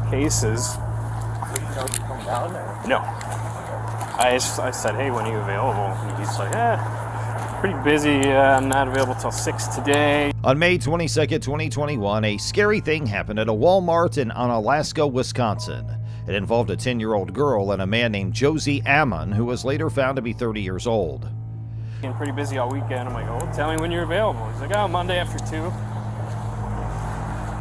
cases. No. I said, hey, when are you available? And he's like, pretty busy. I'm not available till 6 today. On May 22nd, 2021, a scary thing happened at a Walmart in Onalaska, Wisconsin. It involved a 10-year-old girl and a man named Josie Ammon, who was later found to be 30 years old. Being pretty busy all weekend. I'm like, oh, tell me when you're available. He's like, oh, Monday after 2.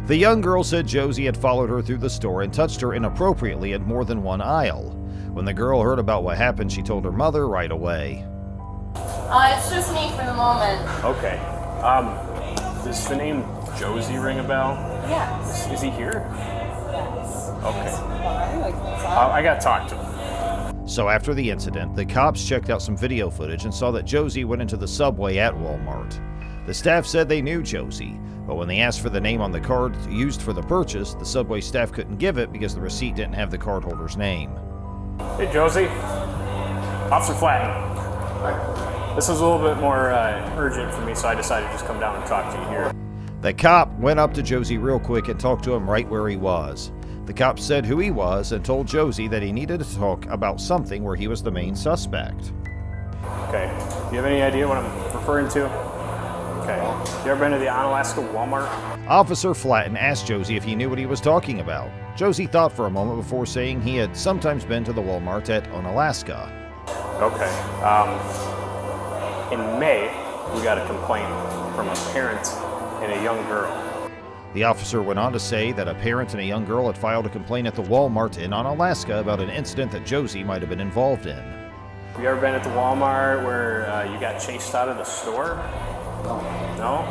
The young girl said Josie had followed her through the store and touched her inappropriately in more than one aisle. When the girl heard about what happened, she told her mother right away. It's just me for the moment. Okay. Does the name Josie ring a bell? Yes. Is he here? Yes. Okay. I gotta talk to him. So after the incident, the cops checked out some video footage and saw that Josie went into the subway at Walmart. The staff said they knew Josie, but when they asked for the name on the card used for the purchase, the subway staff couldn't give it because the receipt didn't have the cardholder's name. Hey, Josie. Officer Flatton. This is a little bit more urgent for me, so I decided to just come down and talk to you here. The cop went up to Josie real quick and talked to him right where he was. The cop said who he was and told Josie that he needed to talk about something where he was the main suspect. Okay. Do you have any idea what I'm referring to? Okay. You ever been to the Onalaska Walmart? Officer Flatton asked Josie if he knew what he was talking about. Josie thought for a moment before saying he had sometimes been to the Walmart at Onalaska. Okay. In May, we got a complaint from a parent and a young girl. The officer went on to say that a parent and a young girl had filed a complaint at the Walmart in Onalaska about an incident that Josie might have been involved in. Have you ever been at the Walmart where you got chased out of the store? No?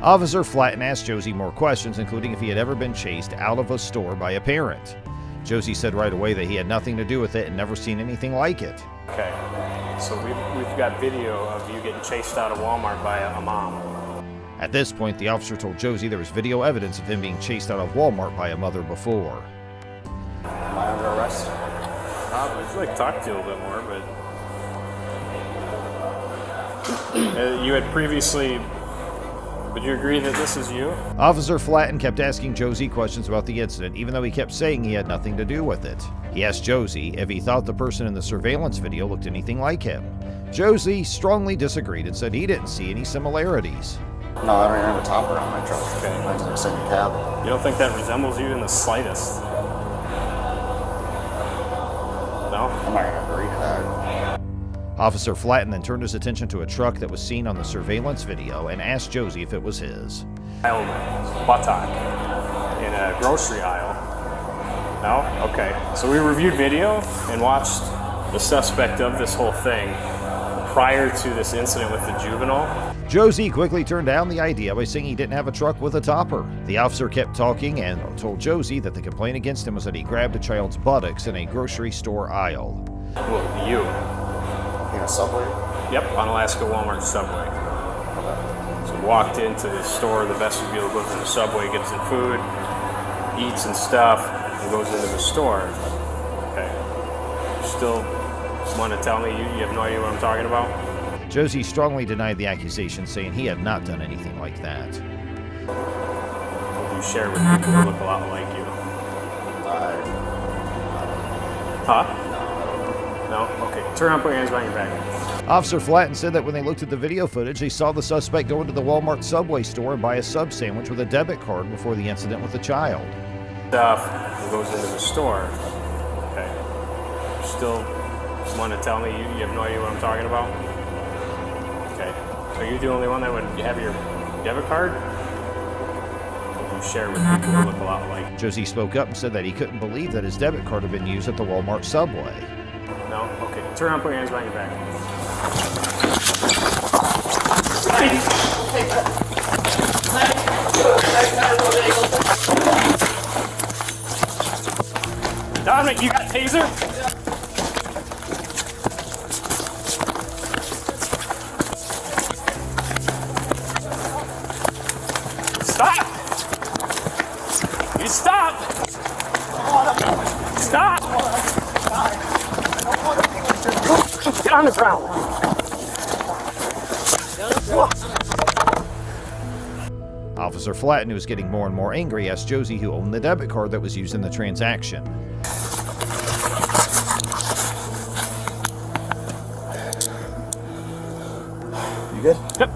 Officer Flatton asked Josie more questions, including if he had ever been chased out of a store by a parent. Josie said right away that he had nothing to do with it and never seen anything like it. Okay. So we've got video of you getting chased out of Walmart by a mom. At this point, the officer told Josie there was video evidence of him being chased out of Walmart by a mother before. Am I under arrest? I'd like to talk to you a little bit more, but you had previously. Would you agree that this is you? Officer Flatton kept asking Josie questions about the incident, even though he kept saying he had nothing to do with it. He asked Josie if he thought the person in the surveillance video looked anything like him. Josie strongly disagreed and said he didn't see any similarities. No, I don't even have a topper on my truck. Okay. I just sit in the cab. You don't think that resembles you in the slightest? No? I'm not gonna agree to that. Officer Flatton then turned his attention to a truck that was seen on the surveillance video and asked Josie if it was his. Buttock in a grocery aisle. No? Okay. So we reviewed video and watched the suspect of this whole thing prior to this incident with the juvenile. Josie quickly turned down the idea by saying he didn't have a truck with a topper. The officer kept talking and told Josie that the complaint against him was that he grabbed a child's buttocks in a grocery store aisle. Well, you. In a subway? Yep, Onalaska Walmart subway. So walked into the store, the vestibule, goes in the subway, gets some food, eats and stuff, and goes into the store. Okay. Still want to tell me you have no idea what I'm talking about? Josie strongly denied the accusation, saying he had not done anything like that. You share with people who look a lot like you. Huh? No? Okay. Turn around, put your hands behind your back. Officer Flatton said that when they looked at the video footage, they saw the suspect go into the Walmart subway store and buy a sub sandwich with a debit card before the incident with the child. Stuff and goes into the store. Okay. Still want to tell me you have no idea what I'm talking about? Okay. So you're the only one that would have your debit card? You share with people who look a lot like you. Josie spoke up and said that he couldn't believe that his debit card had been used at the Walmart subway. No? Okay. Turn around, put your hands behind your back. Dominic, you got a taser? Stop! You stop! Stop! Get on the ground! Officer Flatton, who was getting more and more angry, asked Josie who owned the debit card that was used in the transaction. You good? Yep.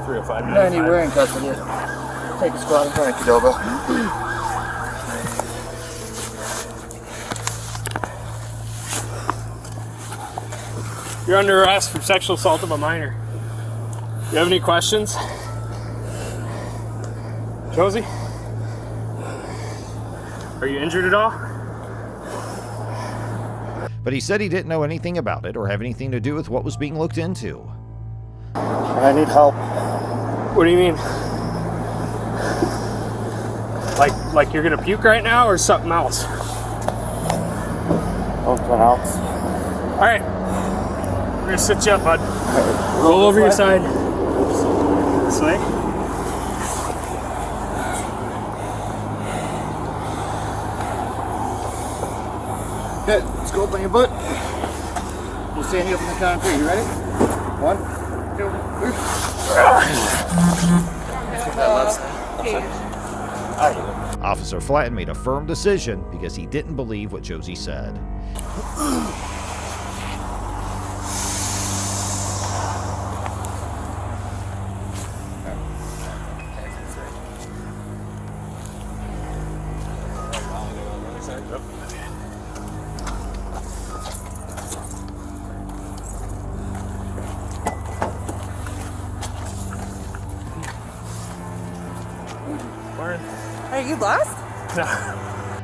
305. Randy, we're in custody. Take a squad in front of Qdoba. You're under arrest for sexual assault of a minor. You have any questions? Josie? Are you injured at all? But he said he didn't know anything about it or have anything to do with what was being looked into. I need help. What do you mean? Like you're gonna puke right now or something else? Something else. Alright. We're gonna sit you up, bud. Roll over your side. This way. Good. Let's go up on your butt. We'll stand you up in the concrete. You ready? 1, 2, 3. Officer Flatton made a firm decision because he didn't believe what Josie said. Are you lost?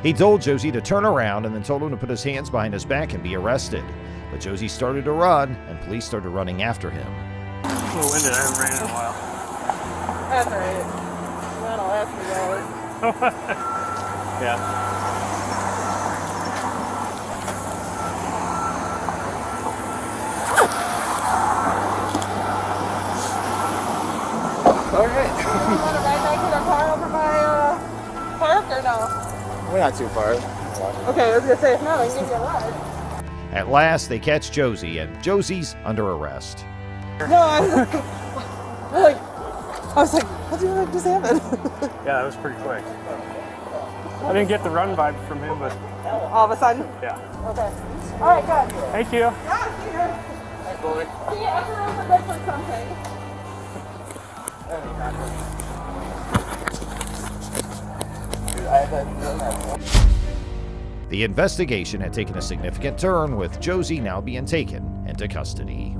He told Josie to turn around and then told him to put his hands behind his back and be arrested. But Josie started to run, and police started running after him. A little winded, I haven't ran in a while. That's alright. That'll last me hours. Yeah. Alright. You want to ride back to the car over by park or no? We're not too far. Okay, I was gonna say if not, I can give you a ride. At last, they catch Josie, and Josie's under arrest. No, I was like, what do you want just happen? Yeah, that was pretty quick. I didn't get the run vibe from him, but All of a sudden? yeah. Okay. All right, good. Thank you. Yeah, see you. Hey, boy. See you after over good for something. The investigation had taken a significant turn, with Josie now being taken into custody.